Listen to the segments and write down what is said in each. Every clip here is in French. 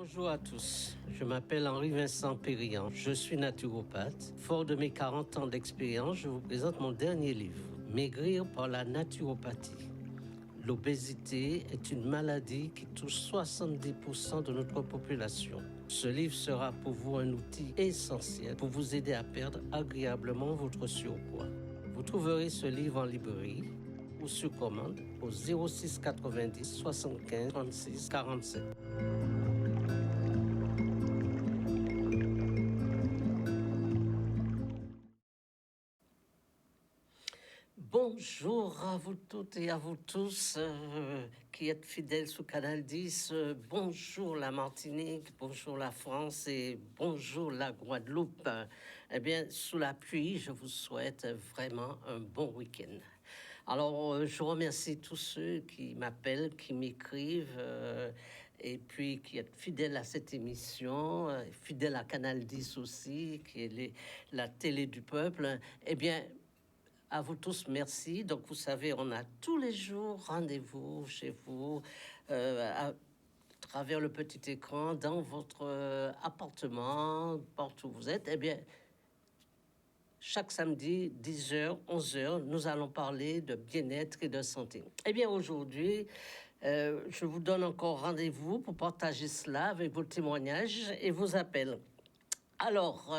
Bonjour à tous, je m'appelle Henri-Vincent Périllan, je suis naturopathe. Fort de mes 40 ans d'expérience, je vous présente mon dernier livre, Maigrir par la naturopathie. L'obésité est une maladie qui touche 70% de notre population. Ce livre sera pour vous un outil essentiel pour vous aider à perdre agréablement votre surpoids. Vous trouverez ce livre en librairie ou sur commande au 06 90 75 36 47. Bonjour à vous toutes et à vous tous qui êtes fidèles sous Canal 10. Bonjour la Martinique, bonjour la France et bonjour la Guadeloupe. Eh bien, sous la pluie, je vous souhaite vraiment un bon week-end. Alors, je remercie tous ceux qui m'appellent, qui m'écrivent et puis qui êtes fidèles à cette émission, fidèles à Canal 10 aussi, qui est la télé du peuple. Eh bien, à vous tous, merci. Donc, vous savez, on a tous les jours rendez-vous chez vous à travers le petit écran, dans votre appartement, partout où vous êtes. Eh bien, chaque samedi, 10h, 11h, nous allons parler de bien-être et de santé. Eh bien, aujourd'hui, je vous donne encore rendez-vous pour partager cela avec vos témoignages et vos appels. Alors,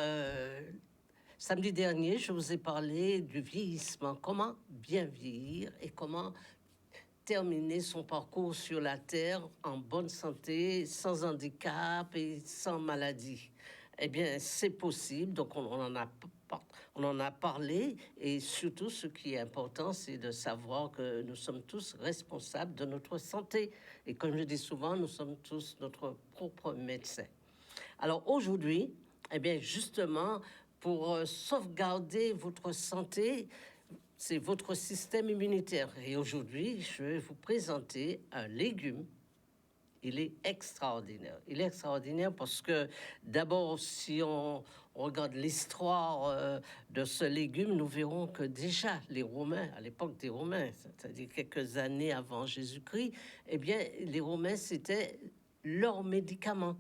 samedi dernier, je vous ai parlé du vieillissement, comment bien vieillir et comment terminer son parcours sur la Terre en bonne santé, sans handicap et sans maladie. Eh bien, c'est possible, donc on en a parlé, et surtout ce qui est important, c'est de savoir que nous sommes tous responsables de notre santé. Et comme je dis souvent, nous sommes tous notre propre médecin. Alors aujourd'hui, eh bien, justement, pour sauvegarder votre santé, c'est votre système immunitaire. Et aujourd'hui, je vais vous présenter un légume. Il est extraordinaire. Il est extraordinaire parce que, d'abord, si on regarde l'histoire de ce légume, nous verrons que déjà, les Romains, à l'époque des Romains, c'est-à-dire quelques années avant Jésus-Christ, eh bien, les Romains, c'était leur médicament.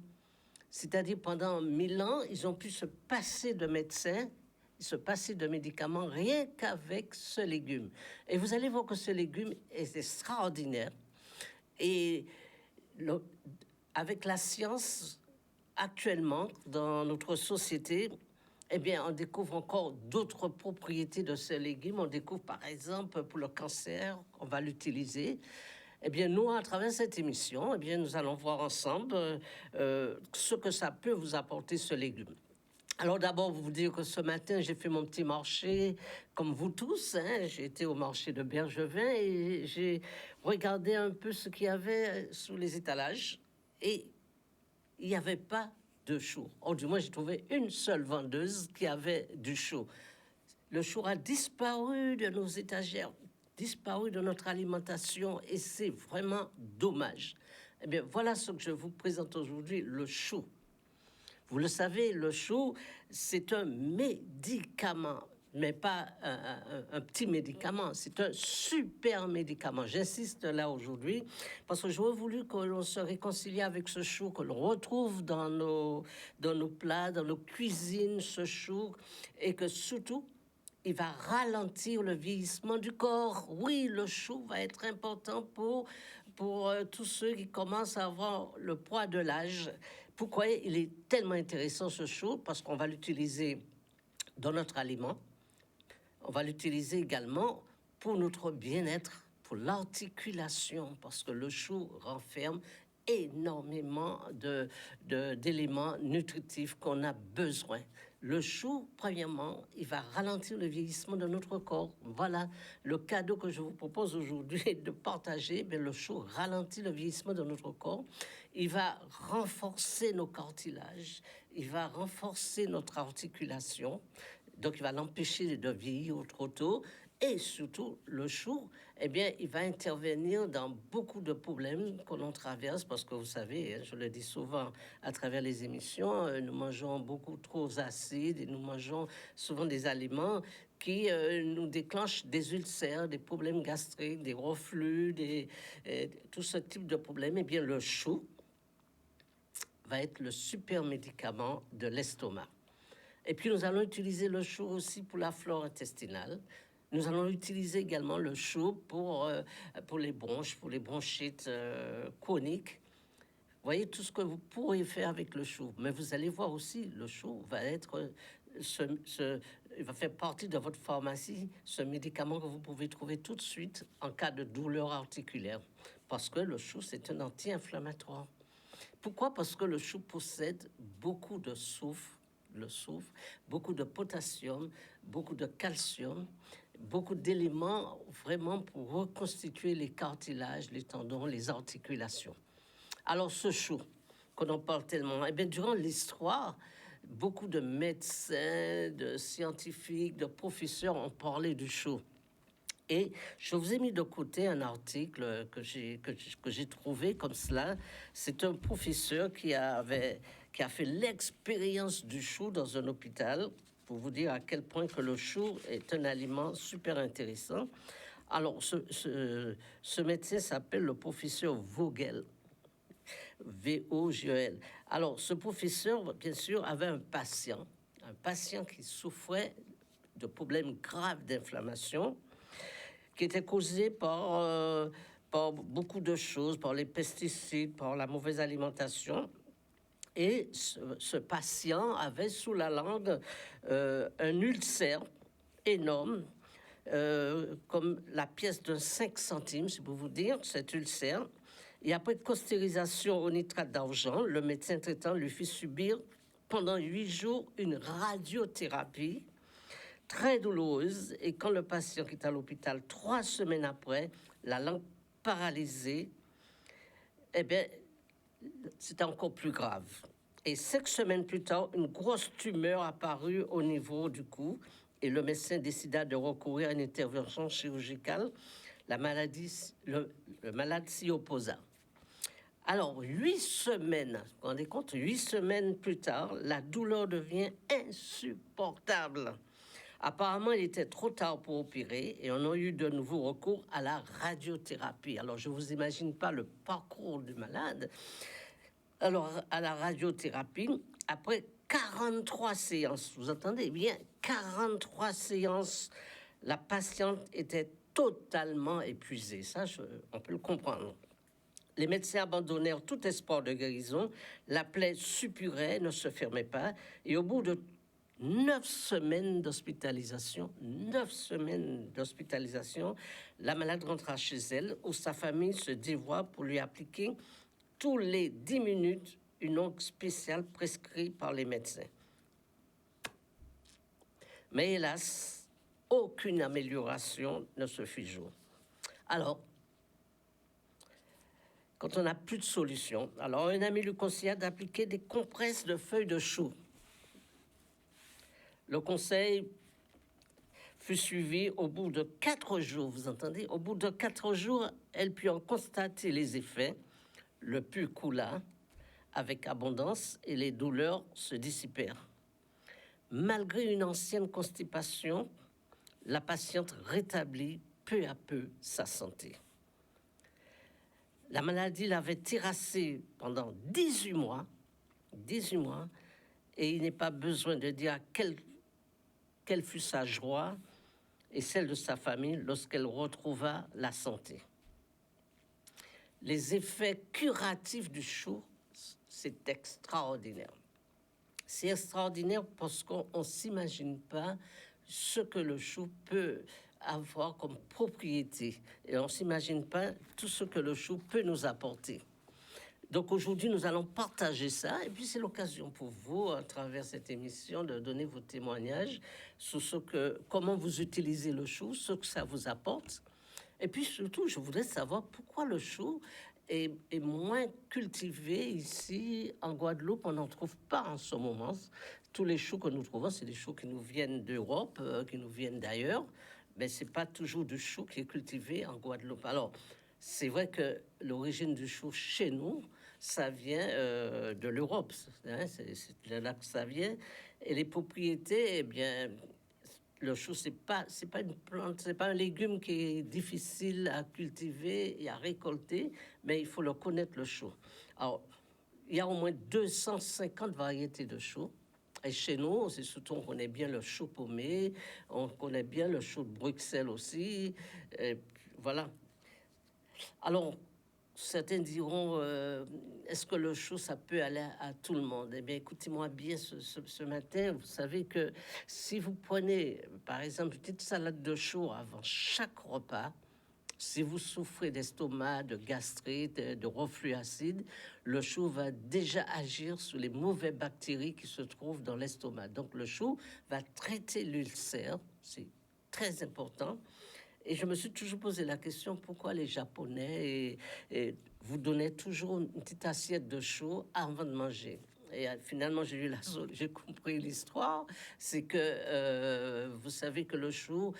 C'est-à-dire, pendant 1000 ans, ils ont pu se passer de médecins, se passer de médicaments, rien qu'avec ce légume. Et vous allez voir que ce légume est extraordinaire. Et avec la science, actuellement, dans notre société, eh bien, on découvre encore d'autres propriétés de ce légume. On découvre, par exemple, pour le cancer, on va l'utiliser. Eh bien, nous, à travers cette émission, eh bien, nous allons voir ensemble ce que ça peut vous apporter, ce légume. Alors d'abord, vous dire que ce matin, j'ai fait mon petit marché, comme vous tous. J'ai été au marché de Bergevin et j'ai regardé un peu ce qu'il y avait sous les étalages. Et il n'y avait pas de chou. Or, du moins, j'ai trouvé une seule vendeuse qui avait du chou. Le chou a disparu de nos étagères, disparu de notre alimentation, et c'est vraiment dommage. Eh bien, voilà ce que je vous présente aujourd'hui, le chou. Vous le savez, le chou, c'est un médicament, mais pas un petit médicament, c'est un super médicament. J'insiste là aujourd'hui, parce que j'aurais voulu que l'on se réconcilie avec ce chou, que l'on retrouve dans nos plats, dans nos cuisines, ce chou, et que surtout, il va ralentir le vieillissement du corps. Oui, le chou va être important pour tous ceux qui commencent à avoir le poids de l'âge. Pourquoi il est tellement intéressant, ce chou? Parce qu'on va l'utiliser dans notre aliment. On va l'utiliser également pour notre bien-être, pour l'articulation, parce que le chou renferme énormément d'éléments nutritifs qu'on a besoin. Le chou, premièrement, il va ralentir le vieillissement de notre corps. Voilà le cadeau que je vous propose aujourd'hui de partager. Mais le chou ralentit le vieillissement de notre corps. Il va renforcer nos cartilages. Il va renforcer notre articulation. Donc, il va l'empêcher de vieillir trop tôt. Et surtout, le chou, eh bien, il va intervenir dans beaucoup de problèmes que l'on traverse parce que vous savez, je le dis souvent à travers les émissions, nous mangeons beaucoup trop acides et nous mangeons souvent des aliments qui nous déclenchent des ulcères, des problèmes gastriques, des reflux, tout ce type de problèmes. Eh bien, le chou, va être le super médicament de l'estomac. Et puis, nous allons utiliser le chou aussi pour la flore intestinale. Nous allons utiliser également le chou pour les bronches, pour les bronchites chroniques. Voyez tout ce que vous pourrez faire avec le chou. Mais vous allez voir aussi, le chou va être il va faire partie de votre pharmacie, ce médicament que vous pouvez trouver tout de suite en cas de douleur articulaire. Parce que le chou, c'est un anti-inflammatoire. Pourquoi? Parce que le chou possède beaucoup de soufre, beaucoup de potassium, beaucoup de calcium, beaucoup d'éléments vraiment pour reconstituer les cartilages, les tendons, les articulations. Alors ce chou, qu'on en parle tellement, eh bien, durant l'histoire, beaucoup de médecins, de scientifiques, de professeurs ont parlé du chou. Et je vous ai mis de côté un article que j'ai trouvé comme cela. C'est un professeur qui a fait l'expérience du chou dans un hôpital pour vous dire à quel point que le chou est un aliment super intéressant. Alors, ce médecin s'appelle le professeur Vogel. V-O-G-E-L. Alors, ce professeur, bien sûr, avait un patient qui souffrait de problèmes graves d'inflammation, qui était causé par beaucoup de choses, par les pesticides, par la mauvaise alimentation. Et ce patient avait sous la langue un ulcère énorme, comme la pièce d'un 5 centimes, si vous dire, cet ulcère. Et après caustérisation au nitrate d'argent, le médecin traitant lui fit subir pendant 8 jours une radiothérapie très douloureuse. Et quand le patient quitta l'hôpital 3 semaines après, la langue paralysée, eh bien, c'était encore plus grave. Et 5 semaines plus tard, une grosse tumeur apparut au niveau du cou et le médecin décida de recourir à une intervention chirurgicale. Le malade s'y opposa. Alors, 8 semaines, vous vous rendez compte, 8 semaines plus tard, la douleur devient insupportable. Apparemment, il était trop tard pour opérer et on a eu de nouveau recours à la radiothérapie. Alors, je ne vous imagine pas le parcours du malade. Alors, à la radiothérapie, après 43 séances, vous entendez bien, 43 séances, la patiente était totalement épuisée. Ça, on peut le comprendre. Les médecins abandonnèrent tout espoir de guérison. La plaie suppurait, ne se fermait pas. Et au bout de 9 semaines d'hospitalisation, la malade rentra chez elle, où sa famille se dévoua pour lui appliquer tous les 10 minutes une ongle spéciale prescrite par les médecins. Mais hélas, aucune amélioration ne se fit jour. Alors, quand on n'a plus de solution, alors un ami lui conseilla d'appliquer des compresses de feuilles de chou. Le conseil fut suivi au bout de 4 jours, vous entendez? Au bout de 4 jours, elle put en constater les effets. Le pus coula avec abondance et les douleurs se dissipèrent. Malgré une ancienne constipation, la patiente rétablit peu à peu sa santé. La maladie l'avait terrassée pendant 18 mois, et il n'est pas besoin de dire quelle fut sa joie et celle de sa famille lorsqu'elle retrouva la santé. Les effets curatifs du chou, c'est extraordinaire. C'est extraordinaire parce qu'on ne s'imagine pas ce que le chou peut avoir comme propriété. Et on ne s'imagine pas tout ce que le chou peut nous apporter. Donc aujourd'hui, nous allons partager ça. Et puis c'est l'occasion pour vous, à travers cette émission, de donner vos témoignages sur comment vous utilisez le chou, ce que ça vous apporte. Et puis surtout, je voudrais savoir pourquoi le chou est moins cultivé ici en Guadeloupe. On n'en trouve pas en ce moment. Tous les choux que nous trouvons, c'est des choux qui nous viennent d'Europe, qui nous viennent d'ailleurs. Mais ce n'est pas toujours du chou qui est cultivé en Guadeloupe. Alors, c'est vrai que l'origine du chou chez nous, ça vient de l'Europe. Hein, c'est de là que ça vient. Et les propriétés, eh bien, le chou, c'est pas une plante, c'est pas un légume qui est difficile à cultiver et à récolter, mais il faut le connaître, le chou. Alors, il y a au moins 250 variétés de choux. Et chez nous, c'est surtout on connaît bien le chou paumé, on connaît bien le chou de Bruxelles aussi. Et voilà. Alors, certains diront, est-ce que le chou, ça peut aller à tout le monde? Eh bien, écoutez-moi bien ce matin. Vous savez que si vous prenez, par exemple, une petite salade de chou avant chaque repas, si vous souffrez d'estomac, de gastrite, de reflux acide, le chou va déjà agir sur les mauvaises bactéries qui se trouvent dans l'estomac. Donc, le chou va traiter l'ulcère. C'est très important. Et je me suis toujours posé la question pourquoi les Japonais vous donnaient toujours une petite assiette de chou avant de manger. Et finalement, j'ai compris l'histoire. C'est que vous savez que le chou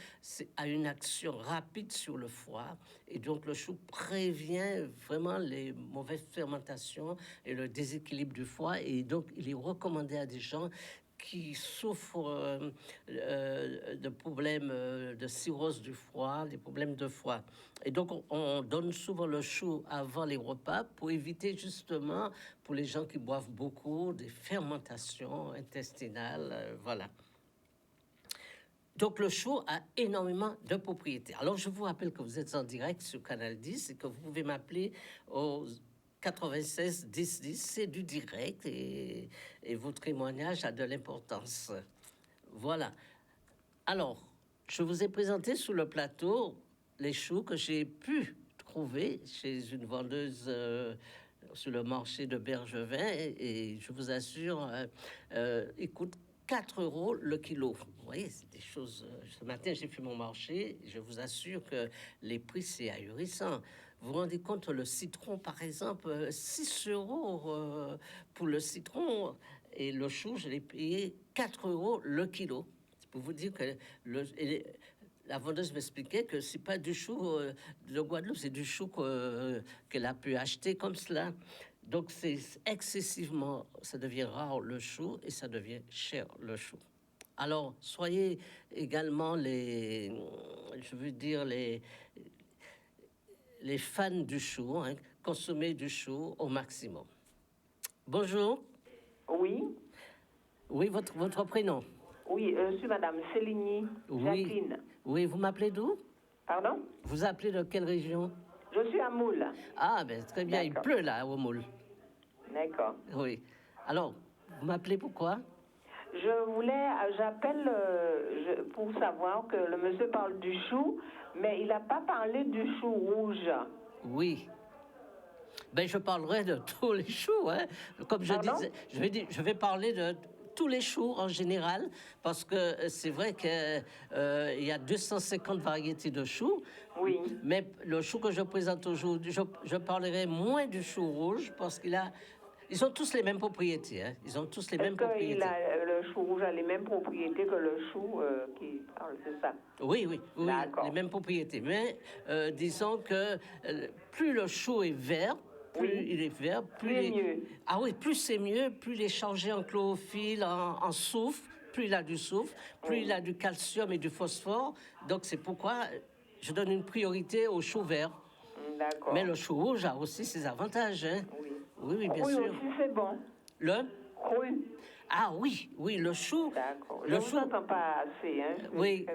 a une action rapide sur le foie. Et donc, le chou prévient vraiment les mauvaises fermentations et le déséquilibre du foie. Et donc, il est recommandé à des gens qui souffrent de problèmes de cirrhose du foie, des problèmes de foie. Et donc, on donne souvent le chou avant les repas pour éviter justement, pour les gens qui boivent beaucoup, des fermentations intestinales. Voilà. Donc, le chou a énormément de propriétés. Alors, je vous rappelle que vous êtes en direct sur Canal 10 et que vous pouvez m'appeler au 96 10 10, c'est du direct et votre témoignage a de l'importance. Voilà. Alors, je vous ai présenté sur le plateau les choux que j'ai pu trouver chez une vendeuse sur le marché de Bergevin et je vous assure, il coûte 4 euros le kilo. Vous voyez, c'est des choses... ce matin, j'ai fait mon marché. Je vous assure que les prix, c'est ahurissant. Vous vous rendez compte, le citron, par exemple, 6 euros pour le citron. Et le chou, je l'ai payé 4 euros le kilo. C'est pour vous dire que la vendeuse m'expliquait que c'est pas du chou de Guadeloupe, c'est du chou qu'elle a pu acheter comme cela. Donc c'est excessivement, ça devient rare le chou et ça devient cher le chou. Alors soyez également les fans du chou, hein, consommez du chou au maximum. Bonjour. Oui. Oui, votre prénom. Oui, je suis Madame Céligny Jacqueline. Oui, vous m'appelez d'où? Pardon? Vous appelez de quelle région? Je suis à Moule. Ah, ben très bien, il pleut là, au Moule. D'accord. Oui. Alors, vous m'appelez pourquoi? J'appelle pour savoir que le monsieur parle du chou, mais il n'a pas parlé du chou rouge. Oui. Ben, je parlerai de tous les choux, hein. Comme je disais, je vais parler de tous les choux en général, parce que c'est vrai qu'il y a 250 variétés de choux. Oui. Mais le chou que je présente aujourd'hui, je parlerai moins du chou rouge, parce ils ont tous les mêmes propriétés. Hein. Ils ont tous les mêmes propriétés. Le chou rouge a les mêmes propriétés que le chou qui parle, c'est ça? Oui, les mêmes propriétés. Mais disons que plus le chou est vert, plus il est vert, plus c'est mieux. Ah oui, plus c'est mieux, plus il est changé en chlorophylle, en soufre, plus il a du soufre, plus il a du calcium et du phosphore. Donc c'est pourquoi je donne une priorité au chou vert. D'accord. Mais le chou rouge a aussi ses avantages. Hein. Oui, bien sûr. Oui, aussi c'est bon. Le cru. Ah oui, le chou. D'accord. Je vous entends pas assez. Hein. Oui.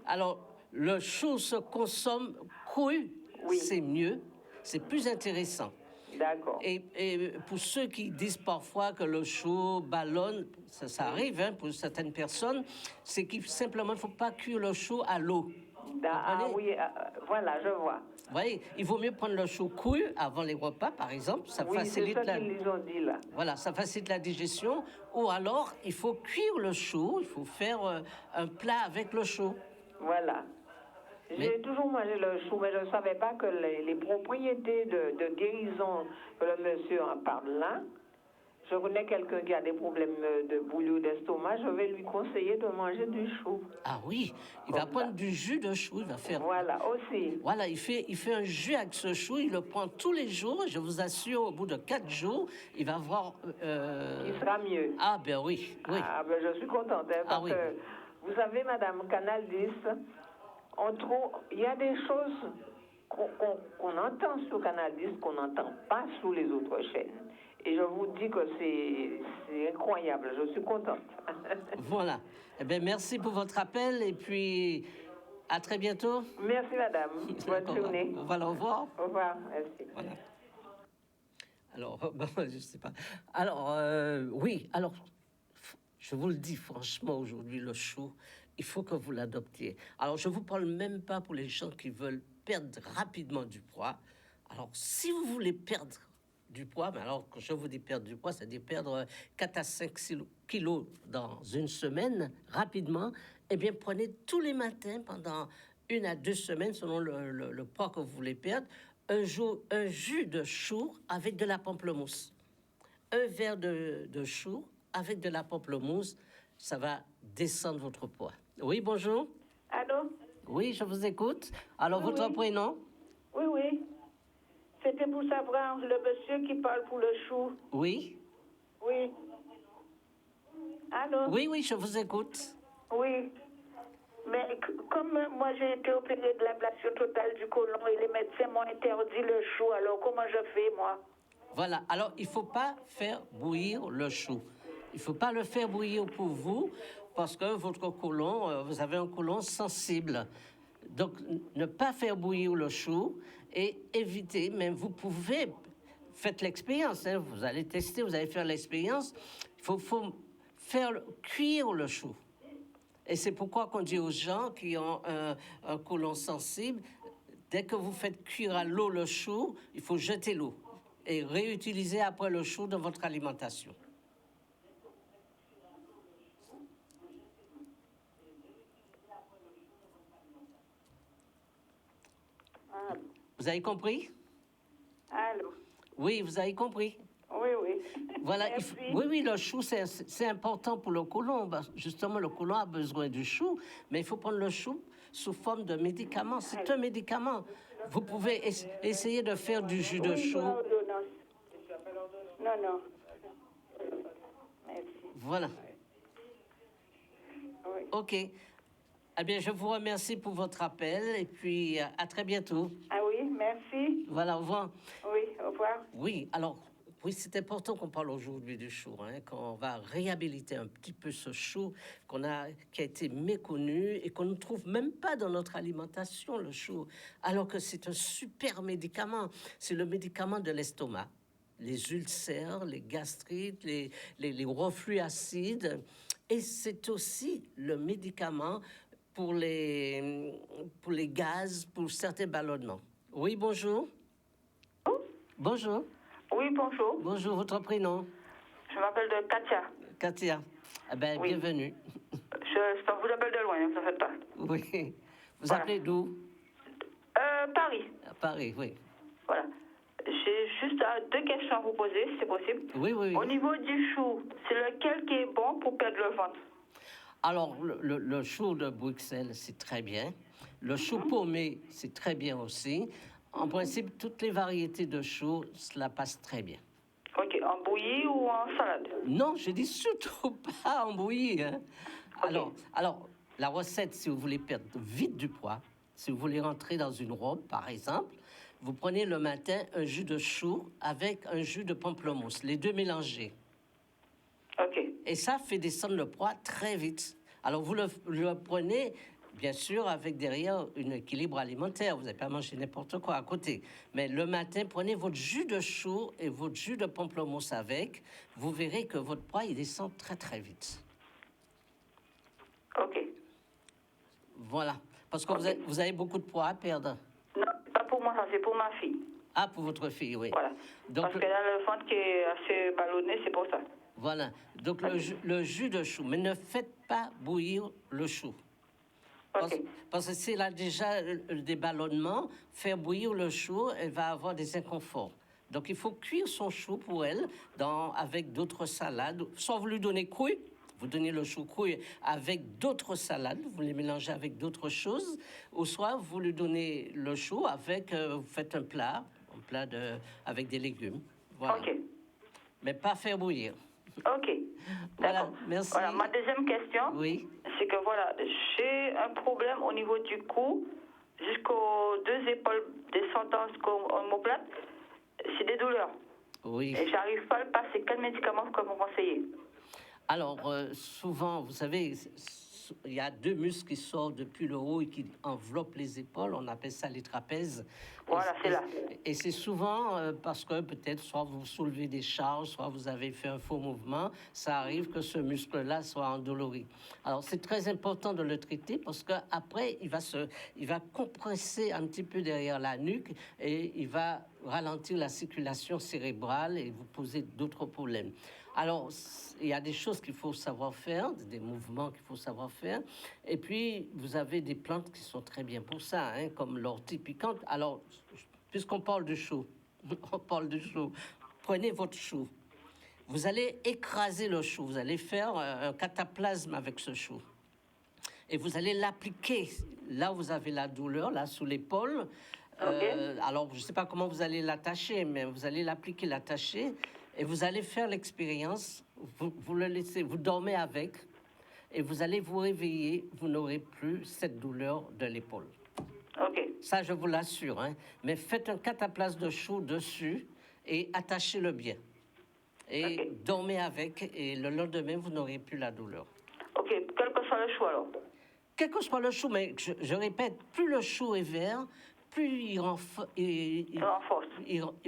Alors, le chou se consomme cru, c'est mieux, c'est plus intéressant. D'accord. Et pour ceux qui disent parfois que le chou ballonne, ça arrive hein, pour certaines personnes, c'est qu'il simplement ne faut pas cuire le chou à l'eau. Oui, voilà, je vois. Vous voyez, il vaut mieux prendre le chou cru avant les repas, par exemple. Ça facilite qu'ils ont dit là. Voilà, ça facilite la digestion. Ou alors, il faut cuire le chou. Il faut faire un plat avec le chou. Voilà. J'ai toujours mangé le chou, mais je ne savais pas que les propriétés de guérison que le monsieur en parle là. Je connais quelqu'un qui a des problèmes de bouillon d'estomac, je vais lui conseiller de manger du chou. Ah oui, il va prendre du jus de chou, il va faire... Voilà, aussi. Voilà, il fait un jus avec ce chou, il le prend tous les jours, je vous assure, au bout de 4 jours, il va voir... Il sera mieux. Ah ben oui. Ah ben je suis contente, hein, parce que, vous savez, Madame Canal 10, il y a des choses qu'on entend sur Canal 10 qu'on n'entend pas sur les autres chaînes. Et je vous dis que c'est incroyable. Je suis contente. Voilà. Eh bien, merci pour votre appel et puis à très bientôt. Merci, madame. Bonne journée. Voilà, au revoir. Au revoir. Merci. Voilà. Alors, bon, je sais pas. Alors, oui, alors, je vous le dis franchement, aujourd'hui, le chou, il faut que vous l'adoptiez. Alors, je ne vous parle même pas pour les gens qui veulent perdre rapidement du poids. Alors, si vous voulez perdre du poids, mais alors, quand je vous dis perdre du poids, c'est-à-dire perdre 4 à 5 kilos dans une semaine, rapidement, eh bien, prenez tous les matins pendant 1 à 2 semaines, selon le poids que vous voulez perdre, un jus de chou avec de la pamplemousse. Un verre de chou avec de la pamplemousse, ça va descendre votre poids. Oui, bonjour. Allô? Oui, je vous écoute. Alors, Oui, votre oui. prénom? Oui, oui. C'était pour savoir le monsieur qui parle pour le chou. Oui. Oui. Allô? Oui, oui, je vous écoute. Oui. Mais comme moi j'ai été opérée de l'ablation totale du côlon et les médecins m'ont interdit le chou, alors comment je fais, moi? Voilà. Alors, il ne faut pas faire bouillir le chou. Il ne faut pas le faire bouillir pour vous parce que votre côlon, vous avez un côlon sensible. Donc, ne pas faire bouillir le chou et éviter, même vous pouvez, faites l'expérience, hein, vous allez tester, vous allez faire l'expérience. Il faut faire cuire le chou. Et c'est pourquoi qu'on dit aux gens qui ont un côlon sensible, dès que vous faites cuire à l'eau le chou, il faut jeter l'eau et réutiliser après le chou dans votre alimentation. Vous avez compris? Allô? Oui, vous avez compris. Oui, oui. Voilà, Merci. oui, le chou, c'est important pour le côlon. Justement, le côlon a besoin du chou, mais il faut prendre le chou sous forme de médicament. C'est un médicament. Vous pouvez essayer de faire du jus de Oui, chou. Non, non. Merci. Voilà. Oui. OK. Eh bien, je vous remercie pour votre appel et puis à très bientôt. Ah oui, merci. Voilà, au revoir. Oui, au revoir. Oui, alors, oui, c'est important qu'on parle aujourd'hui du chou, hein, qu'on va réhabiliter un petit peu ce chou qui a été méconnu et qu'on ne trouve même pas dans notre alimentation, le chou, alors que c'est un super médicament. C'est le médicament de l'estomac. Les ulcères, les gastrites, les reflux acides. Et c'est aussi le médicament pour les gaz, pour certains ballonnements. Oui, bonjour. Bonjour. Oui, bonjour. Bonjour, votre prénom? Je m'appelle Katia. Katia. Eh ben, Oui. bienvenue. Je vous appelle de loin, ne vous en faites pas. Oui. Vous Voilà. appelez d'où? Paris. À Paris, oui. Voilà. J'ai juste 2 questions à vous poser, si c'est possible. Oui, oui, Au oui. niveau du chou, c'est lequel qui est bon pour perdre le ventre? Alors, le chou de Bruxelles, c'est très bien. Le chou paumé, c'est très bien aussi. En principe, toutes les variétés de choux, cela passe très bien. Ok, en bouillie ou en salade? Non, je dis surtout pas en bouillie. Hein. Ok. Alors, la recette, si vous voulez perdre vite du poids, si vous voulez rentrer dans une robe, par exemple, vous prenez le matin un jus de chou avec un jus de pamplemousse, les deux mélangés. Ok. Et ça fait descendre le poids très vite. Alors, vous le prenez, bien sûr, avec derrière un équilibre alimentaire. Vous n'allez pas manger n'importe quoi à côté. Mais le matin, prenez votre jus de chou et votre jus de pamplemousse avec. Vous verrez que votre poids, il descend très, très vite. Ok. Voilà. Parce que vous avez beaucoup de poids à perdre. Non, pas pour moi, ça c'est pour ma fille. Ah, pour votre fille, oui. Voilà. Donc, Parce qu'elle a le ventre qui est assez ballonné, c'est pour ça. voilà. Donc, le jus de chou. Mais ne faites pas bouillir le chou. Ok. Parce que s'il a déjà des ballonnements, faire bouillir le chou, elle va avoir des inconforts. Donc, il faut cuire son chou pour elle avec d'autres salades. Soit vous lui donnez cru, vous donnez le chou cru avec d'autres salades, vous les mélangez avec d'autres choses, ou soit vous lui donnez le chou avec, vous faites un plat avec des légumes. Voilà. Ok. Mais pas faire bouillir. Ok. Voilà, D'accord. merci. Voilà, ma deuxième question, Oui. c'est que voilà, j'ai un problème au niveau du cou jusqu'aux 2 épaules descendant jusqu'au omoplate. C'est des douleurs. Oui. Et j'arrive pas à le passer. Quel médicament que vous conseillez? Alors, souvent, vous savez, il y a deux muscles qui sortent depuis le haut et qui enveloppent les épaules. On appelle ça les trapèzes. Voilà, c'est là. Et c'est souvent parce que peut-être soit vous soulevez des charges, soit vous avez fait un faux mouvement. Ça arrive que ce muscle-là soit endolori. Alors, c'est très important de le traiter parce qu'après, il va compresser un petit peu derrière la nuque et il va ralentir la circulation cérébrale et vous poser d'autres problèmes. Alors, il y a des choses qu'il faut savoir faire, des mouvements qu'il faut savoir faire. Et puis, vous avez des plantes qui sont très bien pour ça, hein, comme l'ortie piquante. Alors, puisqu'on parle de chou, on parle de chou, prenez votre chou. Vous allez écraser le chou, vous allez faire un cataplasme avec ce chou. Et vous allez l'appliquer là où vous avez la douleur, là sous l'épaule. Alors, je ne sais pas comment vous allez l'attacher, mais vous allez l'appliquer, l'attacher. Et vous allez faire l'expérience, vous le laissez, vous dormez avec, et vous allez vous réveiller, vous n'aurez plus cette douleur de l'épaule. OK. Ça, je vous l'assure. Hein. Mais faites un cataplasme de chou dessus et attachez-le bien. Et dormez avec, et le lendemain, vous n'aurez plus la douleur. OK, quel que soit le chou alors? Quel que soit le chou, mais je répète, plus le chou est vert, plus il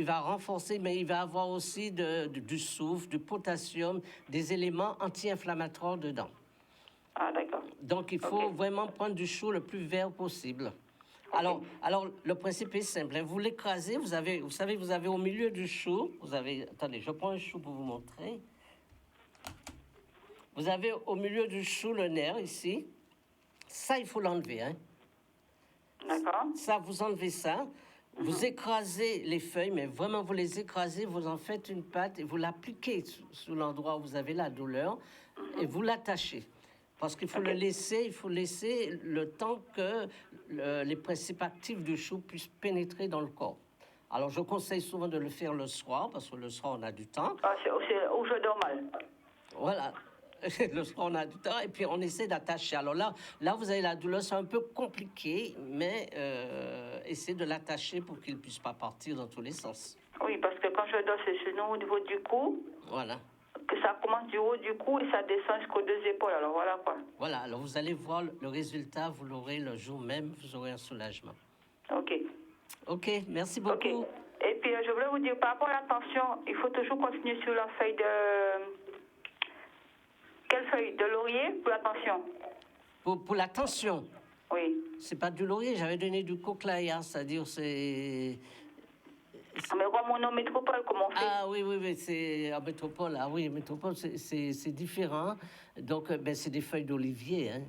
va renforcer, mais il va avoir aussi du soufre, du potassium, des éléments anti-inflammatoires dedans. Ah, d'accord. Donc, il faut vraiment prendre du chou le plus vert possible. Alors, le principe est simple. Hein. Vous l'écrasez, vous savez, vous avez au milieu du chou, vous avez... Attendez, je prends un chou pour vous montrer. Vous avez au milieu du chou le nerf, ici. Ça, il faut l'enlever, hein. D'accord. Ça, vous enlevez ça, vous écrasez les feuilles, mais vraiment vous les écrasez, vous en faites une pâte et vous l'appliquez sous l'endroit où vous avez la douleur et vous l'attachez. Parce qu'il faut il faut laisser le temps que les principes actifs du chou puissent pénétrer dans le corps. Alors, je conseille souvent de le faire le soir, parce que le soir, on a du temps. Ah, c'est où je dors mal. Voilà. Le soir, on a du temps et puis on essaie d'attacher. Alors là, vous avez la douleur, c'est un peu compliqué, mais essayez de l'attacher pour qu'il ne puisse pas partir dans tous les sens. Oui, parce que quand je dors, c'est chez nous au niveau du cou. Voilà. Que ça commence du haut du cou et ça descend jusqu'aux deux épaules. Alors voilà quoi. Voilà, alors vous allez voir le résultat, vous l'aurez le jour même, vous aurez un soulagement. OK. OK, merci beaucoup. OK. Et puis je voulais vous dire, par rapport à la tension, il faut toujours continuer sur la feuille de... Quelle feuille? De laurier pour la tension? Pour la tension? Oui. C'est pas du laurier, j'avais donné du cochléa, c'est-à-dire c'est... Mais moi, mon nom métropole, comment on fait? Ah oui, c'est en métropole. Ah oui, métropole, c'est différent. Donc, c'est des feuilles d'olivier. Hein.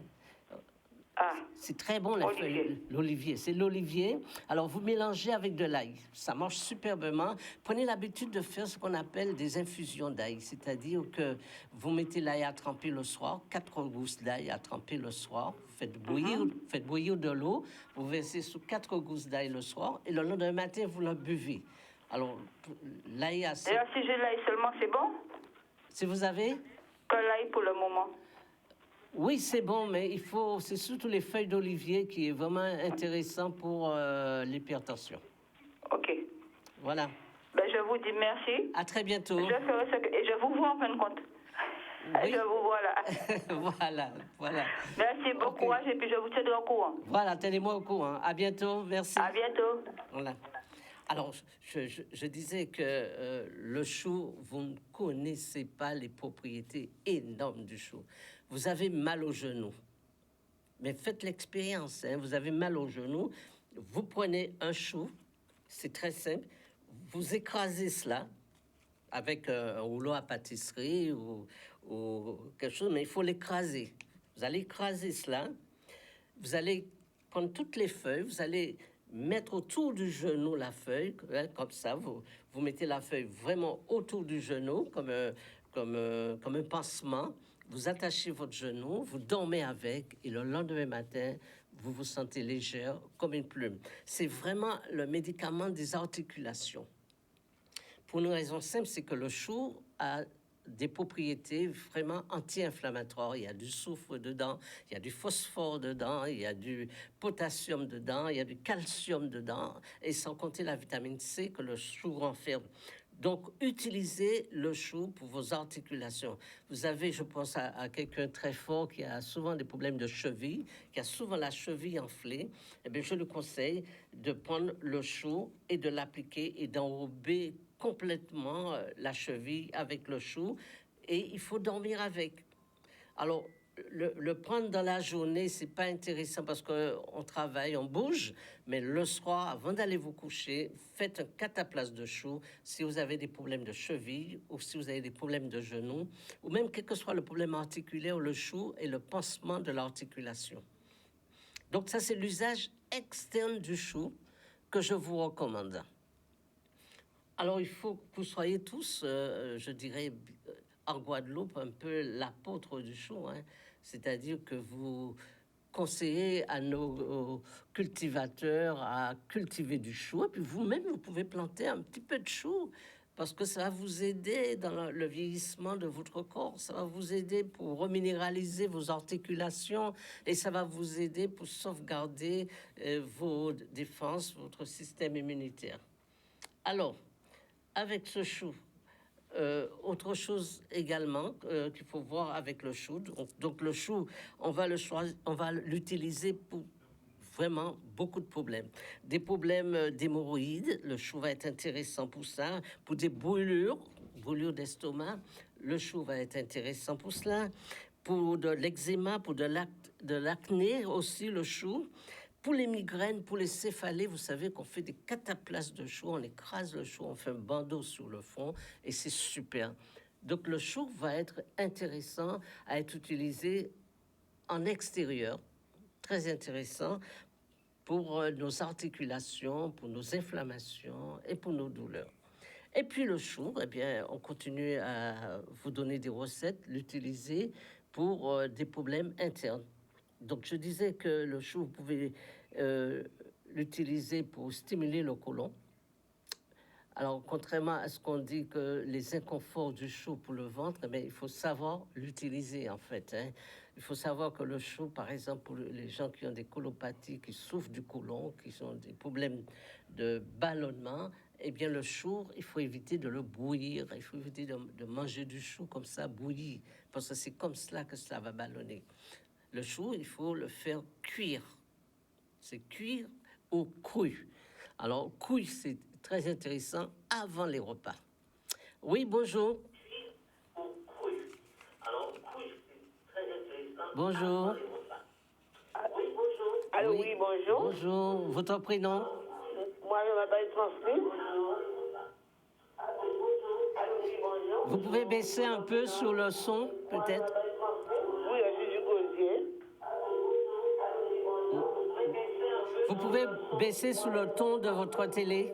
Ah. C'est très bon, les feuilles, l'olivier. C'est l'olivier. Alors, vous mélangez avec de l'ail. Ça marche superbement. Prenez l'habitude de faire ce qu'on appelle des infusions d'ail. C'est-à-dire que vous mettez l'ail à tremper le soir, 4 gousses d'ail à tremper le soir. Faites bouillir de l'eau. Vous versez sous 4 gousses d'ail le soir. Et le lendemain matin, vous le buvez. Alors, l'ail a... Et là, si j'ai l'ail seulement, c'est bon? Si vous avez? Que l'ail pour le moment. Oui, c'est bon, mais c'est surtout les feuilles d'olivier qui est vraiment intéressant pour l'hypertension. OK. Voilà. Ben, je vous dis merci. À très bientôt. Je ferai et je vous vois en fin de compte. Oui. Je vous vois là. voilà. Merci, bon courage et puis je vous tiendrai au courant. Voilà, tenez-moi au courant. À bientôt, merci. À bientôt. Voilà. Alors, je disais que le chou, vous ne connaissez pas les propriétés énormes du chou. Vous avez mal au genou, mais faites l'expérience. Hein, vous avez mal au genou, vous prenez un chou, c'est très simple, vous écrasez cela avec un rouleau à pâtisserie ou quelque chose, mais il faut l'écraser. Vous allez écraser cela, vous allez prendre toutes les feuilles, vous allez mettre autour du genou la feuille, hein, comme ça, vous mettez la feuille vraiment autour du genou, comme un pansement. Vous attachez votre genou, vous dormez avec, et le lendemain matin, vous vous sentez légère comme une plume. C'est vraiment le médicament des articulations. Pour une raison simple, c'est que le chou a des propriétés vraiment anti-inflammatoires. Il y a du soufre dedans, il y a du phosphore dedans, il y a du potassium dedans, il y a du calcium dedans, et sans compter la vitamine C que le chou renferme. Donc, utilisez le chou pour vos articulations. Vous avez, je pense à quelqu'un très fort qui a souvent des problèmes de cheville, qui a souvent la cheville enflée. Eh bien, je le conseille de prendre le chou et de l'appliquer et d'enrober complètement la cheville avec le chou. Et il faut dormir avec. Alors, le prendre dans la journée, c'est pas intéressant parce qu'on travaille, on bouge, mais le soir, avant d'aller vous coucher, faites un cataplasme de chou si vous avez des problèmes de cheville ou si vous avez des problèmes de genoux, ou même quel que soit le problème articulaire, le chou est le pansement de l'articulation. Donc ça, c'est l'usage externe du chou que je vous recommande. Alors, il faut que vous soyez tous, je dirais, en Guadeloupe, un peu l'apôtre du chou, hein. C'est-à-dire que vous conseillez à nos cultivateurs à cultiver du chou, et puis vous-même, vous pouvez planter un petit peu de chou, parce que ça va vous aider dans le vieillissement de votre corps, ça va vous aider pour reminéraliser vos articulations, et ça va vous aider pour sauvegarder vos défenses, votre système immunitaire. Alors, avec ce chou, autre chose également qu'il faut voir avec le chou. Donc le chou, on va l'utiliser pour vraiment beaucoup de problèmes. Des problèmes d'hémorroïdes, le chou va être intéressant pour ça. Pour des brûlures d'estomac, le chou va être intéressant pour cela. Pour de l'eczéma, pour de l'acné aussi, le chou. Pour les migraines, pour les céphalées, vous savez qu'on fait des cataplasmes de chou, on écrase le chou, on fait un bandeau sur le front et c'est super. Donc le chou va être intéressant à être utilisé en extérieur, très intéressant pour nos articulations, pour nos inflammations et pour nos douleurs. Et puis le chou, eh bien, on continue à vous donner des recettes, l'utiliser pour des problèmes internes. Donc, je disais que le chou, vous pouvez l'utiliser pour stimuler le côlon. Alors, contrairement à ce qu'on dit que les inconforts du chou pour le ventre, mais il faut savoir l'utiliser, en fait, hein. Il faut savoir que le chou, par exemple, pour les gens qui ont des colopathies, qui souffrent du côlon, qui ont des problèmes de ballonnement, eh bien, le chou, il faut éviter de le bouillir. Il faut éviter de manger du chou comme ça, bouilli, parce que c'est comme cela que cela va ballonner. Le chou, il faut le faire cuire. C'est cuire au cru. Alors, cuit, c'est très intéressant avant les repas. Oui, bonjour. Bonjour. Allô, oui, bonjour. Bonjour. Votre prénom? Moi, je m'appelle Transmis. Vous pouvez baisser un peu sur le son, peut-être? Oui, je suis du Gosier. Vous pouvez baisser sous le ton de votre télé?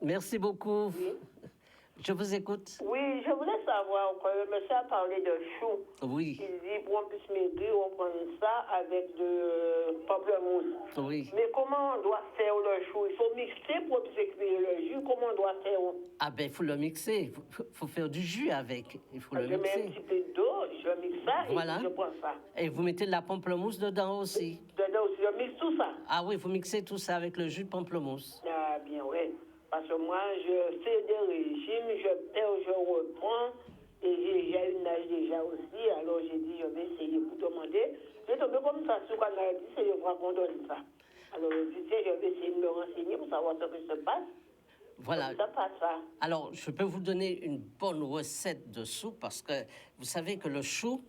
Merci beaucoup. Oui. Je vous écoute. Oui, je voulais savoir, quand le monsieur a parlé de chou, Oui. il dit pour on puisse maigrir, on prend ça avec de pamplemousse. Oui. Mais comment on doit faire le chou? Il faut mixer pour exprimer le jus. Comment on doit faire? Ah ben, il faut le mixer. Il faut faire du jus avec. Il faut le Je mets un mixer. petit peu d'eau, je mixe ça Voilà. et je prends ça. Et vous mettez de la pamplemousse dedans aussi. Dedans aussi, je mixe tout ça. Ah oui, vous mixez tout ça avec le jus de pamplemousse. Ah bien, oui. Parce que moi, je fais des régimes, je perds, je reprends. Et j'ai une âge déjà aussi. Alors j'ai dit, je vais essayer pour demander. J'ai tombé comme ça sur Canal 10 et je vois qu'on donne ça. Alors je dis, tiens, je vais essayer de me renseigner pour savoir ce qui se passe. Voilà. Ça passe ça. Alors, je peux vous donner une bonne recette de soupe parce que vous savez que le chou,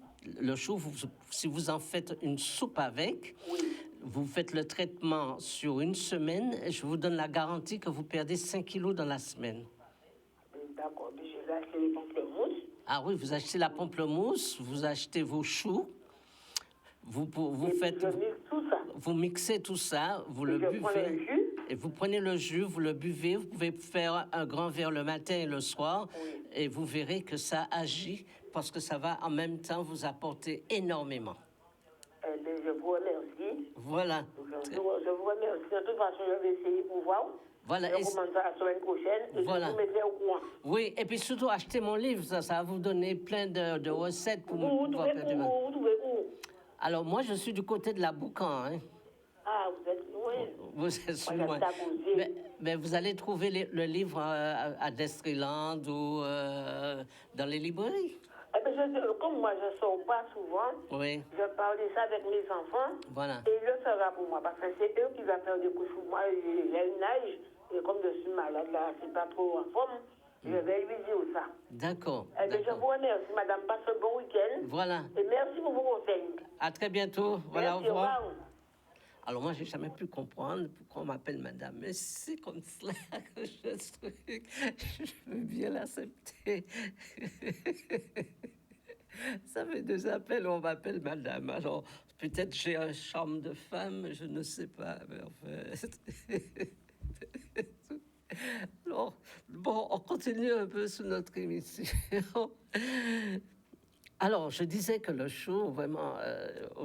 si vous en faites une soupe avec, Oui. vous faites le traitement sur une semaine et je vous donne la garantie que vous perdez 5 kilos dans la semaine. D'accord, mais je vais acheter les pamplemousses. Ah oui, vous achetez la pamplemousse, vous achetez vos choux, vous faites... Je mixe tout ça. Vous mixez tout ça, vous le Je prends le buvez. jus. Et vous prenez le jus, vous le buvez. Vous pouvez faire un grand verre le matin et le soir. Oui. Et vous verrez que ça agit parce que ça va en même temps vous apporter énormément. Je vous remercie. Voilà. Je vous remercie. De toute façon, je vais essayer pour voir. Voilà. Je commence ça la semaine prochaine et Voilà. je vous mettrai au courant. Oui, et puis surtout, achetez mon livre. Ça va vous donner plein de recettes pour Vous pouvoir trouvez perdre du mal. où? Vous trouvez où? Alors, moi, je suis du côté de la Boucan. Hein. Ah, vous êtes loin. Vous êtes Moi, loin. j'habite à Gosier. Mais vous allez trouver le livre à Destryland ou dans les librairies. Eh bien, comme moi, je ne sors pas souvent, Oui, je parle de ça avec mes enfants. voilà. Et le sera pour moi, parce que c'est eux qui vont faire des couches pour moi. J'ai une âge, et comme je suis malade, là, c'est pas trop en forme, je vais lui dire ça. D'accord. Eh bien, je d'accord. vous remercie, madame. Passe un bon week-end. Voilà. Et merci pour vos conseils. À très bientôt. Voilà, au Merci, au revoir. revoir. Alors moi, j'ai jamais pu comprendre pourquoi on m'appelle madame. Mais c'est comme cela que je veux bien l'accepter. Ça fait 2 appels où on m'appelle madame. Alors, peut-être j'ai un charme de femme, je ne sais pas. Mais en fait... Alors, bon, on continue un peu sur notre émission. Alors, je disais que le chou, vraiment,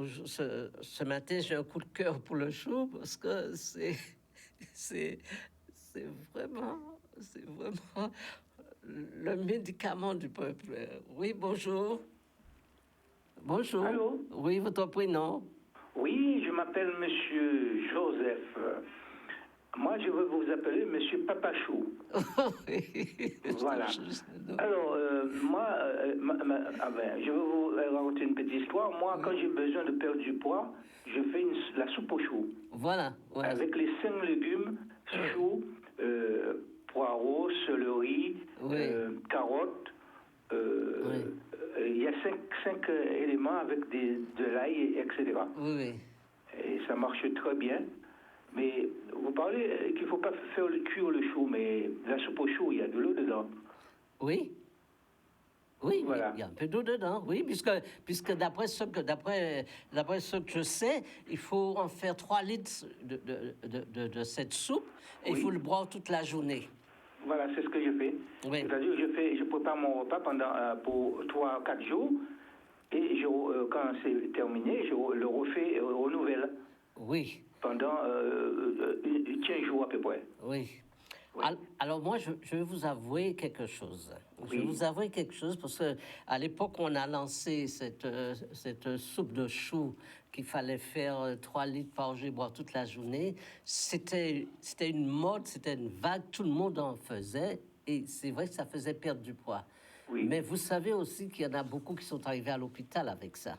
ce matin, j'ai un coup de cœur pour le chou parce que c'est vraiment, le médicament du peuple. Oui, bonjour. Bonjour. Allô? Oui, votre prénom? Oui, je m'appelle Monsieur Joseph. Moi, je veux vous appeler Monsieur Papachou. Oui. Voilà. Alors, je veux vous raconter une petite histoire. Moi, quand j'ai besoin de perdre du poids, je fais la soupe au chou. Voilà. Avec les 5 légumes, choux, poireaux, céleri, carottes. Il y a 5 éléments avec de l'ail, etc. Oui. Et ça marche très bien. Mais vous parlez qu'il ne faut pas faire cuire le chou, mais la soupe au chou, il y a de l'eau dedans. Oui, voilà. Il y a un peu d'eau dedans, oui, puisque d'après ce que je sais, il faut en faire 3 litres de cette soupe et il faut le boire toute la journée. Voilà, c'est ce que je fais. Oui. C'est-à-dire, je prépare mon repas pour 3-4 jours et quand c'est terminé, je le refais aux nouvelles. Oui. Pendant 15 jours à peu près. Oui. Alors moi, je vais vous avouer quelque chose. Oui. Je vais vous avouer quelque chose parce que à l'époque où on a lancé cette soupe de chou qu'il fallait faire 3 litres par jour, boire toute la journée, c'était une mode, c'était une vague, tout le monde en faisait et c'est vrai que ça faisait perdre du poids. Oui. Mais vous savez aussi qu'il y en a beaucoup qui sont arrivés à l'hôpital avec ça.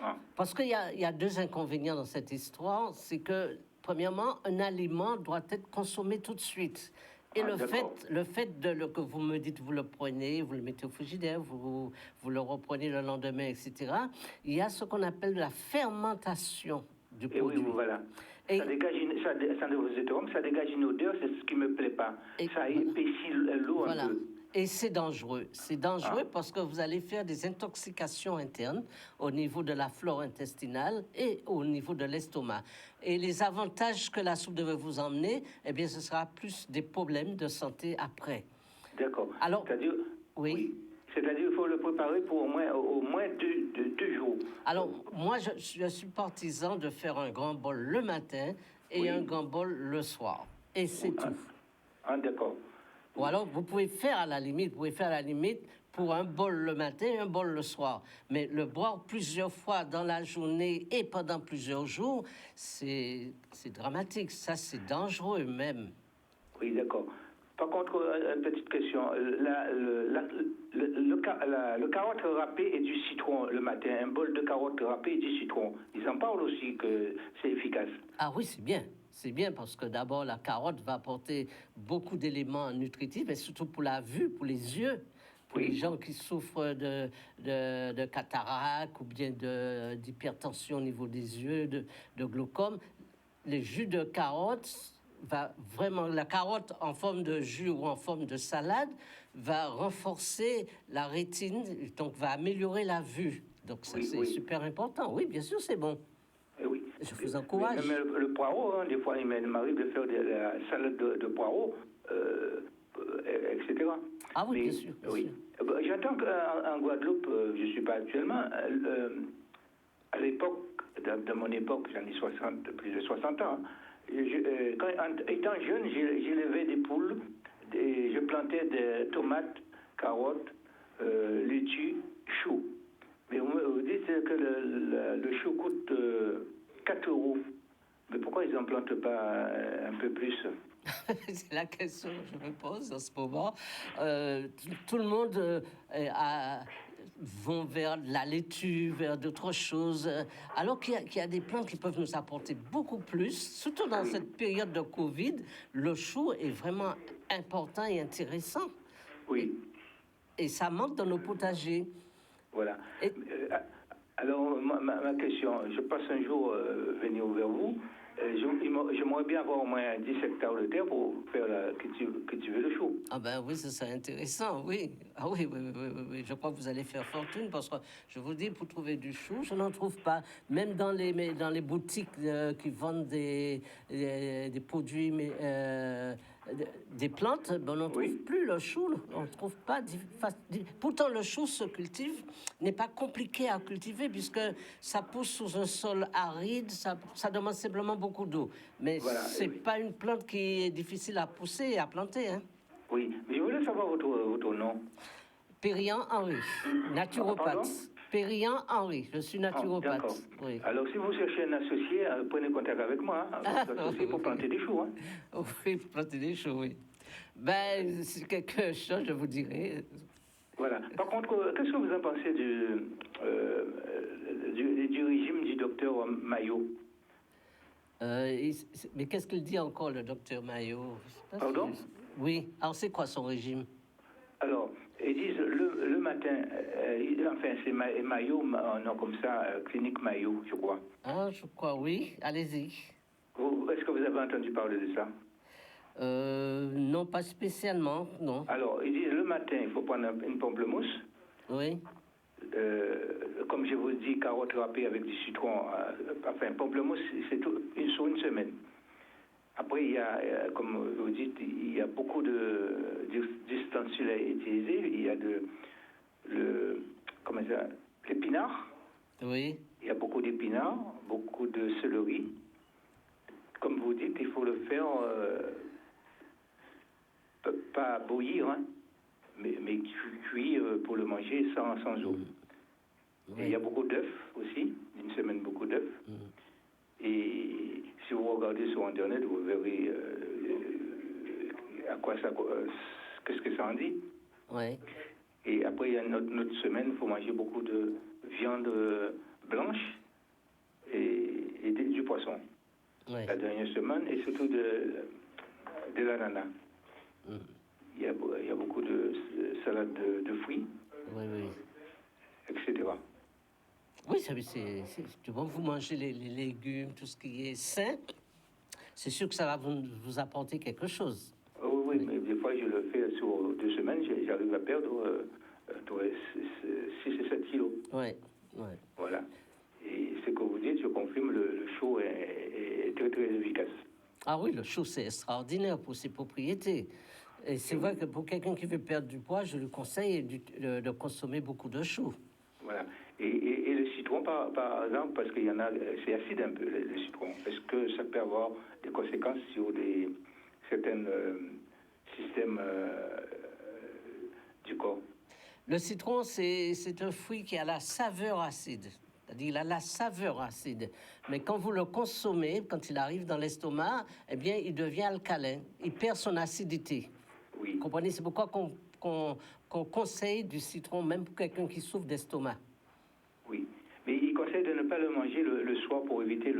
Ah. Parce qu'il y a 2 inconvénients dans cette histoire. C'est que, premièrement, un aliment doit être consommé tout de suite. Et le fait que vous me dites, vous le prenez, vous le mettez au frigidaire, vous le reprenez le lendemain, etc. Il y a ce qu'on appelle la fermentation du produit. Oui, voilà. Et ça dégage une odeur, c'est ce qui me plaît pas. Ça épaissit l'eau un peu. Et c'est dangereux. C'est dangereux parce que vous allez faire des intoxications internes au niveau de la flore intestinale et au niveau de l'estomac. Et les avantages que la soupe devait vous emmener, eh bien, ce sera plus des problèmes de santé après. D'accord. Alors, c'est-à-dire, oui. C'est-à-dire qu'il faut le préparer pour au moins 2 jours. Alors, moi, je suis partisan de faire un grand bol le matin et un grand bol le soir. Et c'est tout. D'accord. Ou alors, vous pouvez faire à la limite, pour un bol le matin et un bol le soir. Mais le boire plusieurs fois dans la journée et pendant plusieurs jours, c'est dramatique. Ça, c'est dangereux même. Oui, d'accord. Par contre, une petite question. Le carotte râpée et du citron le matin, un bol de carottes râpées et du citron, ils en parlent aussi que c'est efficace. Ah oui, c'est bien. C'est bien parce que d'abord, la carotte va apporter beaucoup d'éléments nutritifs, mais surtout pour la vue, pour les yeux, pour les gens qui souffrent de cataracte ou bien d'hypertension au niveau des yeux, de glaucome. Les jus de carotte va vraiment, la carotte en forme de jus ou en forme de salade va renforcer la rétine, donc va améliorer la vue. Donc ça, c'est super important. Oui, bien sûr, c'est bon. Oui. Je vous encourage. Même le poireau, des fois, il m'arrive de faire de la salade de poireau, etc. Ah oui, bien sûr. Bien sûr. J'entends qu'en Guadeloupe, je ne suis pas actuellement, à l'époque, de mon époque, j'en ai plus de 60 ans, étant jeune, j'élevais des poules, je plantais des tomates, carottes, laitue, choux. Mais vous dites que le chou coûte 4 €. Mais pourquoi ils n'en plantent pas un peu plus? C'est la question que je me pose en ce moment. Tout le monde vont vers la laitue, vers d'autres choses, alors qu'il y a des plantes qui peuvent nous apporter beaucoup plus, surtout dans cette période de Covid. Le chou est vraiment important et intéressant. Oui. Et ça manque dans nos potagers. Voilà. Et- Alors, ma question, je passe un jour venir vers vous. J'aimerais bien avoir au moins 10 hectares de terre pour faire cultiver le chou. Ah ben oui, ça serait intéressant, oui. Ah oui, oui. Je crois que vous allez faire fortune parce que je vous dis, pour trouver du chou, je n'en trouve pas. Même dans les boutiques qui vendent des produits, des plantes, ben, on n'en trouve plus le chou. On ne trouve pas. Pourtant, le chou se cultive, n'est pas compliqué à cultiver puisque ça pousse sous un sol aride, ça demande simplement beaucoup d'eau. Mais Voilà, c'est pas une plante qui est difficile à pousser et à planter, hein. Oui, mais je voulais savoir votre nom. Périan Henri, naturopathe. Pardon? Périan Henri, je suis naturopathe. D'accord. Oui. Alors, si vous cherchez un associé, prenez contact avec moi. Un associé pour planter des choux. Hein. Oui, pour planter des choux, oui. Ben, c'est quelque chose, je vous dirai. Voilà. Par contre, qu'est-ce que vous en pensez du régime du docteur Maillot? Mais qu'est-ce qu'il dit encore, le docteur Maillot? Pardon? Oui. Alors, c'est quoi son régime? Alors, ils disent le matin, enfin, c'est Maillot, non, comme ça, clinique Maillot, je crois. Ah, je crois, oui. Allez-y. Est-ce que vous avez entendu parler de ça? Non, pas spécialement, non. Alors, ils disent le matin, il faut prendre une pamplemousse. Oui. Comme je vous dis, carotte râpée avec du citron. Enfin, pamplemousse, c'est sur une semaine. Après, il y a, comme vous dites, il y a beaucoup d'ustensiles à utiliser. Il y a l'épinard. Oui. Il y a beaucoup d'épinards, beaucoup de céleri. Comme vous dites, il faut le faire pas bouillir, hein, mais cuire pour le manger sans eau. Oui. Et il y a beaucoup d'œufs aussi, une semaine beaucoup d'œufs. Et si vous regardez sur Internet, vous verrez à quoi ça, qu'est-ce que ça en dit. Oui. Et après, il y a notre semaine, il faut manger beaucoup de viande blanche et du poisson. Oui. La dernière semaine, et surtout de l'ananas. Il y a beaucoup de salades de fruits, Oui, oui. etc. Oui, c'est bon, vous mangez les légumes, tout ce qui est sain, c'est sûr que ça va vous apporter quelque chose. Oui, mais des fois, je le fais sur 2 semaines, j'arrive à perdre 6 et 7 kilos. Oui, oui. Voilà. Et ce que vous dites, je confirme, le chou est très, très efficace. Ah oui, le chou, c'est extraordinaire pour ses propriétés. Et c'est vrai que pour quelqu'un qui veut perdre du poids, je lui conseille de consommer beaucoup de chou. Voilà. Et le citron, par exemple, parce qu'il y en a, c'est acide un peu, le citron. Est-ce que ça peut avoir des conséquences sur certains systèmes du corps? Le citron, c'est un fruit qui a la saveur acide. C'est-à-dire, il a la saveur acide. Mais quand vous le consommez, quand il arrive dans l'estomac, eh bien, il devient alcalin. Il perd son acidité. Oui. Vous comprenez? C'est pourquoi qu'on conseille du citron, même pour quelqu'un qui souffre d'estomac. Oui. Mais il conseille de ne pas le manger le soir pour éviter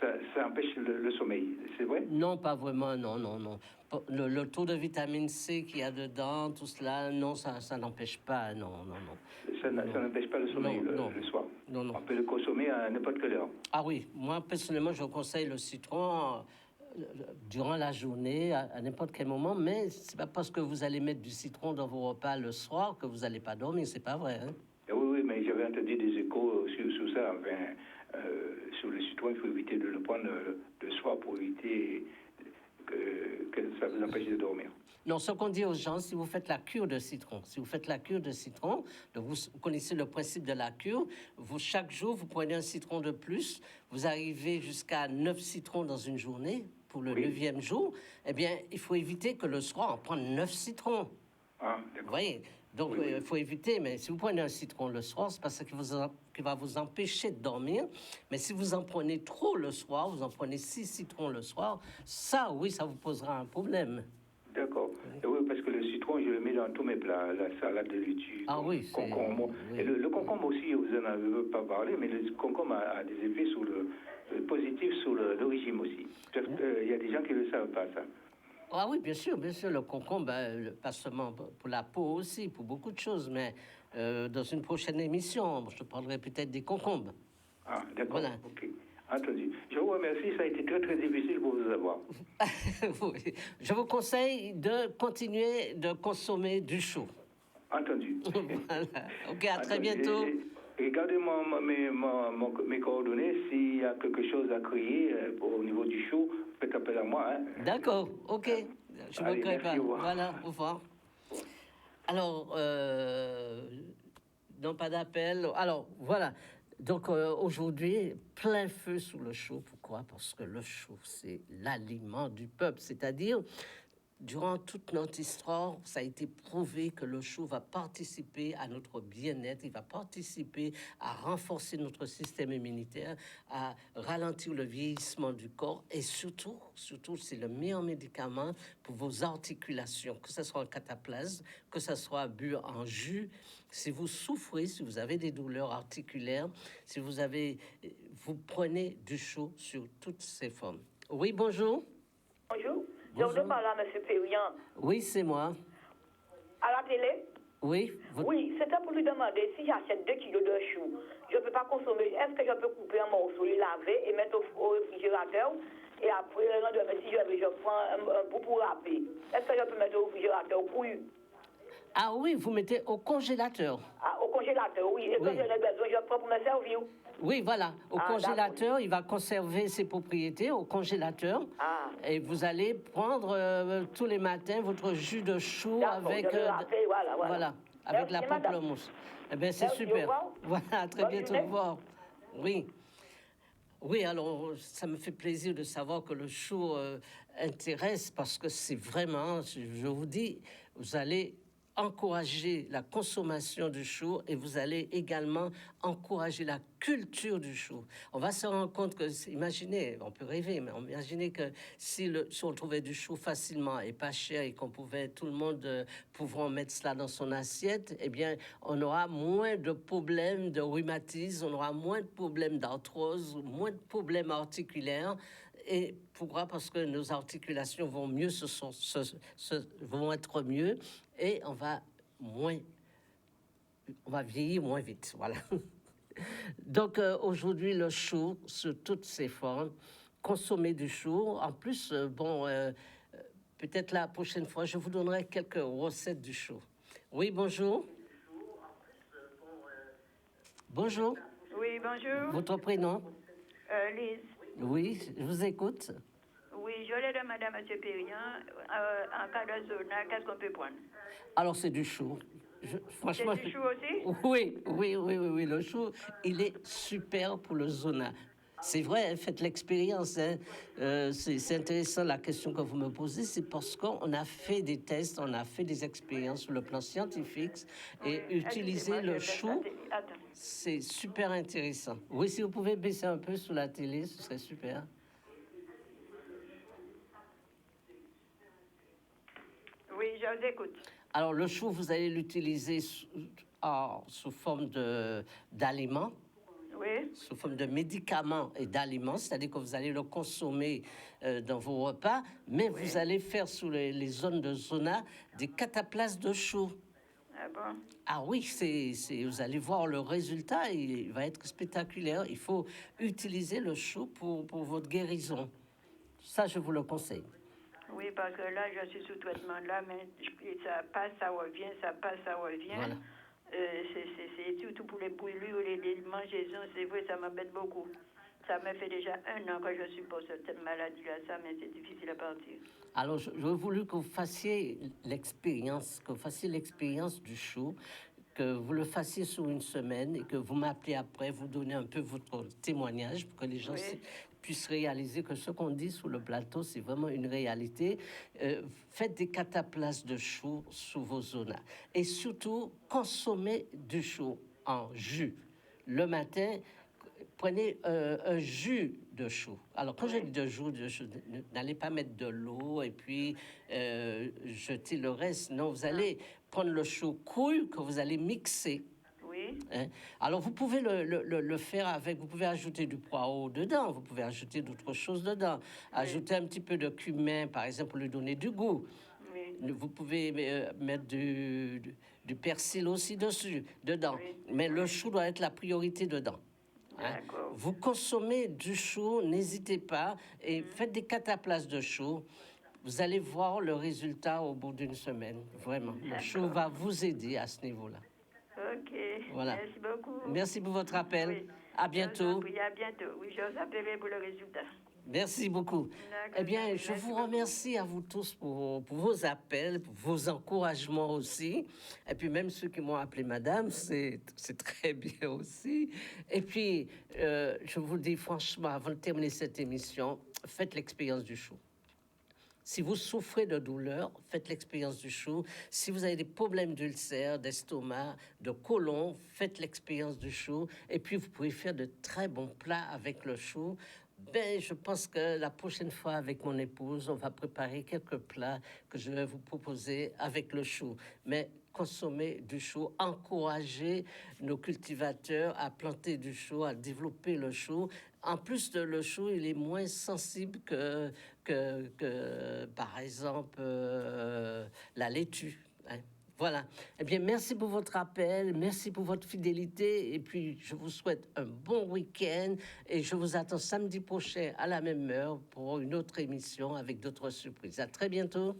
ça empêche le sommeil. C'est vrai? Non, pas vraiment, non. Le taux de vitamine C qu'il y a dedans, tout cela, non, ça n'empêche pas, non. Ça n'empêche pas le sommeil le soir. Non. On peut le consommer à n'importe quelle heure. Ah oui, moi, personnellement, je conseille le citron durant la journée, à n'importe quel moment, mais c'est pas parce que vous allez mettre du citron dans vos repas le soir que vous n'allez pas dormir, c'est pas vrai, hein? Oui, mais j'avais entendu des échos sur ça. Enfin, sur le citron, il faut éviter de le prendre le soir pour éviter que ça vous empêche de dormir. Non, ce qu'on dit aux gens, si vous faites la cure de citron, donc vous connaissez le principe de la cure, chaque jour, vous prenez un citron de plus, vous arrivez jusqu'à 9 citrons dans une journée, pour le 9e jour, eh bien, il faut éviter que le soir, on prenne 9 citrons. Ah, vous voyez, Donc, il faut éviter. Mais si vous prenez un citron le soir, c'est parce qu'il va vous empêcher de dormir. Mais si vous en prenez trop le soir, vous en prenez 6 citrons le soir, ça, oui, ça vous posera un problème. D'accord. Oui, parce que le citron, je le mets dans tous mes plats, la salade de laitue, concombre. Oui. Et le concombre aussi, vous n'en avez pas parlé, mais le concombre a des effets positifs sur le régime aussi. Il y a des gens qui ne le savent pas, ça. Ah oui, bien sûr, le concombre, pas seulement pour la peau aussi, pour beaucoup de choses, mais dans une prochaine émission, je parlerai peut-être des concombres. Ah, d'accord, voilà. Ok. Entendu. Je vous remercie, ça a été très très difficile pour vous avoir. Oui. Je vous conseille de continuer de consommer du chou. Entendu. Voilà. Ok, à très bientôt. Et gardez-moi mes coordonnées. S'il y a quelque chose à crier au niveau du chou, faites appel à moi. Hein. D'accord, ok. Je ne manquerai pas. Voilà, au revoir. Alors, non, pas d'appel. Alors, voilà. Donc, aujourd'hui, plein feu sous le chou. Pourquoi? Parce que le chou, c'est l'aliment du peuple. C'est-à-dire, durant toute notre histoire, ça a été prouvé que le chou va participer à notre bien-être, il va participer à renforcer notre système immunitaire, à ralentir le vieillissement du corps et surtout, c'est le meilleur médicament pour vos articulations, que ce soit en cataplasme, que ce soit bu en jus. Si vous souffrez, si vous avez des douleurs articulaires, si vous prenez du chou sur toutes ses formes. Oui, bonjour. Bonjour. Je voudrais parler à M. Périan. Oui, c'est moi. À la télé? Oui. Oui, c'était pour lui demander si j'achète 2 kilos de choux, je ne peux pas consommer. Est-ce que je peux couper un morceau, les laver et mettre au réfrigérateur? Et après, si je prends un bout pour râper. Est-ce que je peux mettre au réfrigérateur cru? Ah oui, vous mettez au congélateur. Ah, au congélateur, oui. Et quand j'en ai besoin, je prends pour me servir. Oui, voilà. Au congélateur, il va conserver ses propriétés au congélateur. Ah. Et vous allez prendre tous les matins votre jus de chou avec... voilà, avec la pamplemousse. Eh bien, c'est super. Voilà, très bientôt. Au revoir. Oui. Oui, alors, ça me fait plaisir de savoir que le chou intéresse parce que c'est vraiment, je vous dis, vous allez encourager la consommation du chou et vous allez également encourager la culture du chou. On va se rendre compte que, imaginez, on peut rêver, mais imaginez que si on trouvait du chou facilement et pas cher et qu'on pouvait, tout le monde pouvant mettre cela dans son assiette, eh bien, on aura moins de problèmes de rhumatisme, on aura moins de problèmes d'arthrose, moins de problèmes articulaires. Et pourquoi? Parce que nos articulations vont mieux, vont être mieux et on va vieillir moins vite. Voilà. Donc aujourd'hui, le chou, sous toutes ses formes, consommer du chou. En plus, peut-être la prochaine fois, je vous donnerai quelques recettes du chou. Oui, bonjour. Bonjour. Oui, bonjour. Votre prénom? Lise. Oui, je vous écoute. Oui, je voulais demander à M. Périan, en cas de zona, qu'est-ce qu'on peut prendre? Alors, c'est du chou. Franchement, c'est du chou aussi? Oui. Le chou, il est super pour le zona. C'est vrai, faites l'expérience. C'est intéressant la question que vous me posez. C'est parce qu'on a fait des tests, on a fait des expériences sur le plan scientifique et utiliser le chou, c'est super intéressant. Oui, si vous pouvez baisser un peu sur la télé, ce serait super. Oui, je vous écoute. Alors, le chou, vous allez l'utiliser sous forme d'aliments. Oui. Sous forme de médicaments et d'aliments, c'est-à-dire que vous allez le consommer dans vos repas, mais vous allez faire sous les zones de zona des cataplasmes de chou. Ah bon? Ah oui, vous allez voir le résultat, il va être spectaculaire. Il faut utiliser le chou pour votre guérison. Ça, je vous le conseille. Oui, parce que là, je suis sous traitement là, mais ça passe, ça revient, ça passe, ça revient. Voilà. C'est surtout pour les brûlures, les démangeaisons, c'est vrai, ça m'embête beaucoup. Ça me fait déjà 1 an que je suis pour cette maladie-là, mais c'est difficile à partir. Alors, j'aurais voulu que vous fassiez l'expérience du chou, que vous le fassiez sur une semaine et que vous m'appelez après, vous donnez un peu votre témoignage pour que les gens puissent réaliser que ce qu'on dit sur le plateau, c'est vraiment une réalité. Faites des cataplasmes de chou sous vos zones. Et surtout, consommez du chou en jus. Le matin, prenez un jus de chou. Alors, quand je dis de chou, n'allez pas mettre de l'eau et puis jeter le reste. Non, vous allez prendre le chou cru que vous allez mixer. Oui. Hein? Alors, vous pouvez le faire avec... Vous pouvez ajouter du poireau dedans. Vous pouvez ajouter d'autres choses dedans. Ajouter un petit peu de cumin, par exemple, pour lui donner du goût. Oui. Vous pouvez mettre du persil aussi dedans. Oui. Mais le chou doit être la priorité dedans. Hein? Vous consommez du chou, n'hésitez pas, et faites des cataplasmes de chou. Vous allez voir le résultat au bout d'une semaine. Vraiment, le chou va vous aider à ce niveau-là. Ok, voilà. Merci beaucoup. Merci pour votre appel. Oui. À bientôt. Oui, à bientôt. Oui, je vous appellerai pour le résultat. Merci beaucoup. Eh bien, je vous remercie à vous tous pour vos appels, pour vos encouragements aussi. Et puis même ceux qui m'ont appelé madame, c'est très bien aussi. Et puis, je vous dis franchement, avant de terminer cette émission, faites l'expérience du chou. Si vous souffrez de douleur, faites l'expérience du chou. Si vous avez des problèmes d'ulcère, d'estomac, de côlon, faites l'expérience du chou. Et puis, vous pouvez faire de très bons plats avec le chou. Ben, je pense que la prochaine fois, avec mon épouse, on va préparer quelques plats que je vais vous proposer avec le chou. Mais consommer du chou, encourager nos cultivateurs à planter du chou, à développer le chou. En plus de le chou, il est moins sensible que par exemple, la laitue. Hein. Voilà. Eh bien, merci pour votre appel, merci pour votre fidélité. Et puis, je vous souhaite un bon week-end. Et je vous attends samedi prochain à la même heure pour une autre émission avec d'autres surprises. À très bientôt.